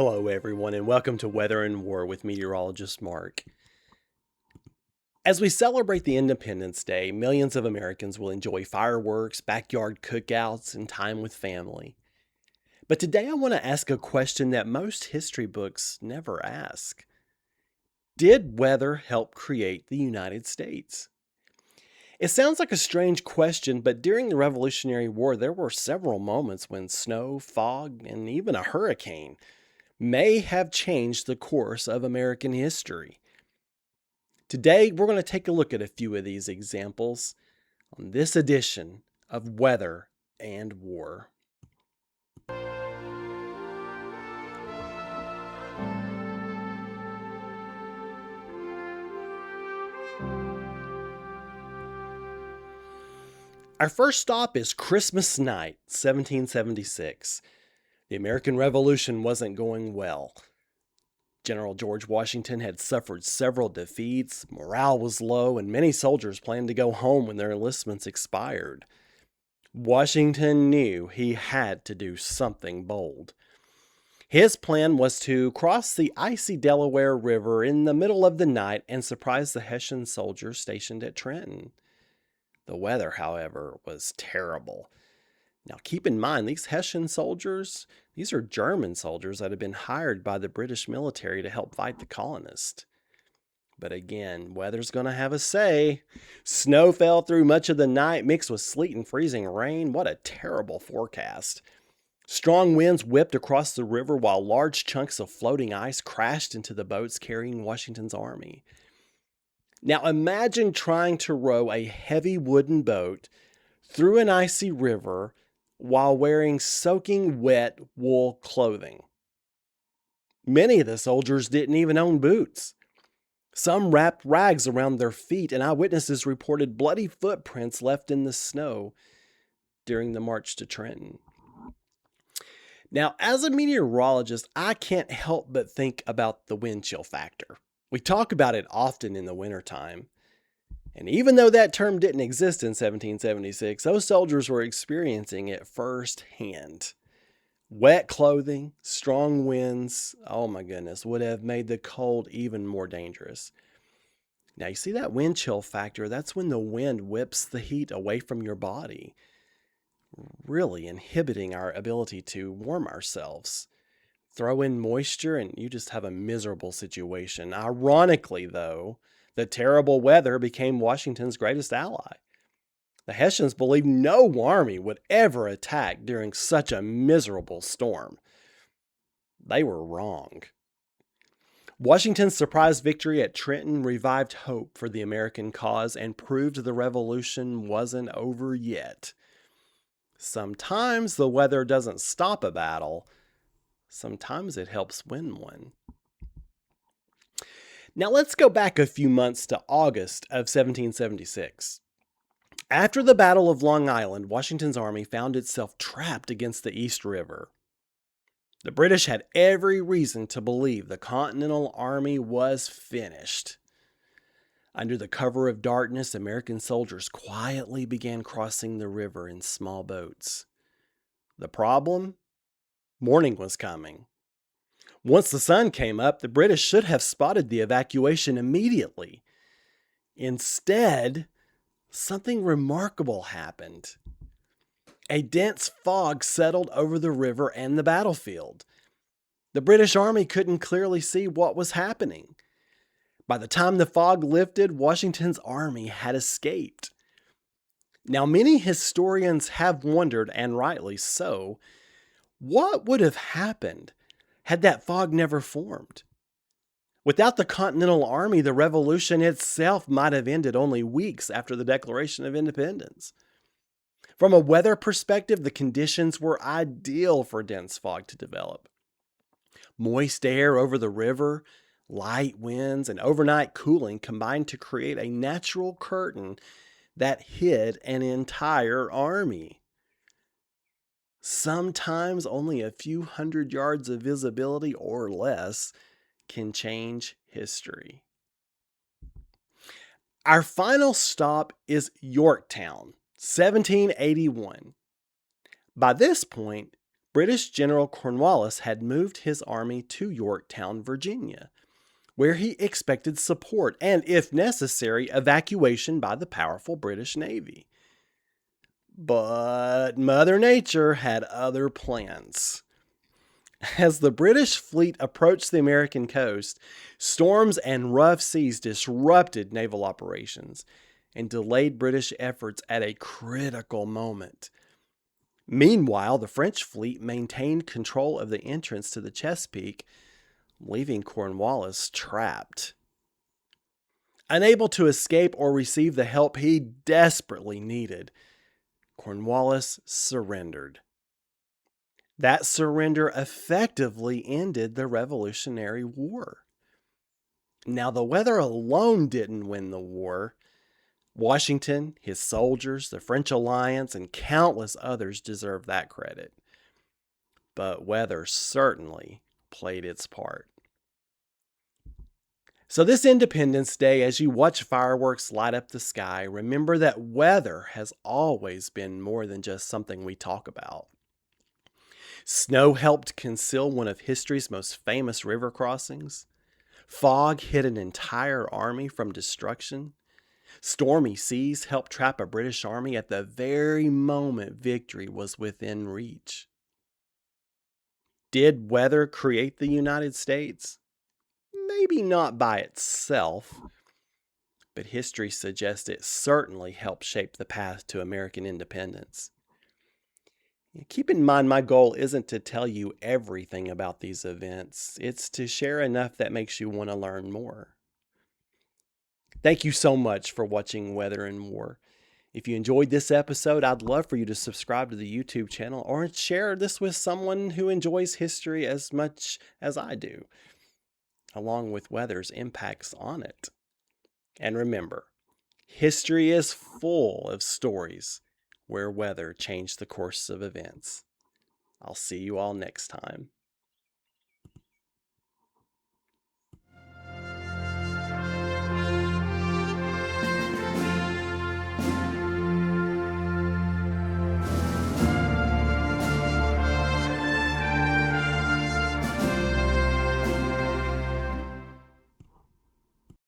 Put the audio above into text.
Hello, everyone, and welcome to Weather and War with meteorologist Mark. As we celebrate the Independence Day, millions of Americans will enjoy fireworks, backyard cookouts, and time with family. But today I want to ask a question that most history books never ask. Did weather help create the United States? It sounds like a strange question, but during the Revolutionary War, there were several moments when snow, fog, and even a hurricane may have changed the course of American history. Today, we're going to take a look at a few of these examples on this edition of Weather and War. Our first stop is Christmas night, 1776. The American Revolution wasn't going well. General George Washington had suffered several defeats, morale was low, and many soldiers planned to go home when their enlistments expired. Washington knew he had to do something bold. His plan was to cross the icy Delaware River in the middle of the night and surprise the Hessian soldiers stationed at Trenton. The weather, however, was terrible. Now, keep in mind, these Hessian soldiers, these are German soldiers that had been hired by the British military to help fight the colonists. But again, weather's going to have a say. Snow fell through much of the night, mixed with sleet and freezing rain. What a terrible forecast. Strong winds whipped across the river while large chunks of floating ice crashed into the boats carrying Washington's army. Now imagine trying to row a heavy wooden boat through an icy river while wearing soaking wet wool clothing. Many of the soldiers didn't even own boots. Some wrapped rags around their feet, and eyewitnesses reported bloody footprints left in the snow during the march to Trenton. Now, as a meteorologist, I can't help but think about the wind chill factor. We talk about it often in the wintertime. And even though that term didn't exist in 1776, those soldiers were experiencing it firsthand. Wet clothing, strong winds, oh my goodness, would have made the cold even more dangerous. Now, you see that wind chill factor? That's when the wind whips the heat away from your body, really inhibiting our ability to warm ourselves. Throw in moisture and you just have a miserable situation. Ironically, though, the terrible weather became Washington's greatest ally. The Hessians believed no army would ever attack during such a miserable storm. They were wrong. Washington's surprise victory at Trenton revived hope for the American cause and proved the revolution wasn't over yet. Sometimes the weather doesn't stop a battle. Sometimes it helps win one. Now let's go back a few months to August of 1776. After the Battle of Long Island, Washington's army found itself trapped against the East River. The British had every reason to believe the Continental Army was finished. Under the cover of darkness, American soldiers quietly began crossing the river in small boats. The problem? Morning was coming. Once the sun came up, the British should have spotted the evacuation immediately. Instead, something remarkable happened. A dense fog settled over the river and the battlefield. The British army couldn't clearly see what was happening. By the time the fog lifted, Washington's army had escaped. Now, many historians have wondered, and rightly so, what would have happened had that fog never formed? Without the Continental Army, the revolution itself might have ended only weeks after the Declaration of Independence. From a weather perspective, the conditions were ideal for dense fog to develop. Moist air over the river, light winds, and overnight cooling combined to create a natural curtain that hid an entire army. Sometimes only a few hundred yards of visibility or less can change history. Our final stop is Yorktown, 1781. By this point, British General Cornwallis had moved his army to Yorktown, Virginia, where he expected support and, if necessary, evacuation by the powerful British Navy. But Mother Nature had other plans. As the British fleet approached the American coast, storms and rough seas disrupted naval operations and delayed British efforts at a critical moment. Meanwhile, the French fleet maintained control of the entrance to the Chesapeake, leaving Cornwallis trapped. Unable to escape or receive the help he desperately needed, Cornwallis surrendered. That surrender effectively ended the Revolutionary War. Now, the weather alone didn't win the war. Washington, his soldiers, the French alliance, and countless others deserve that credit. But weather certainly played its part. So this Independence Day, as you watch fireworks light up the sky, remember that weather has always been more than just something we talk about. Snow helped conceal one of history's most famous river crossings. Fog hid an entire army from destruction. Stormy seas helped trap a British army at the very moment victory was within reach. Did weather create the United States? Maybe not by itself, but history suggests it certainly helped shape the path to American independence. Keep in mind, my goal isn't to tell you everything about these events. It's to share enough that makes you want to learn more. Thank you so much for watching Weather and War. If you enjoyed this episode, I'd love for you to subscribe to the YouTube channel or share this with someone who enjoys history as much as I do, along with weather's impacts on it. And remember, history is full of stories where weather changed the course of events. I'll see you all next time.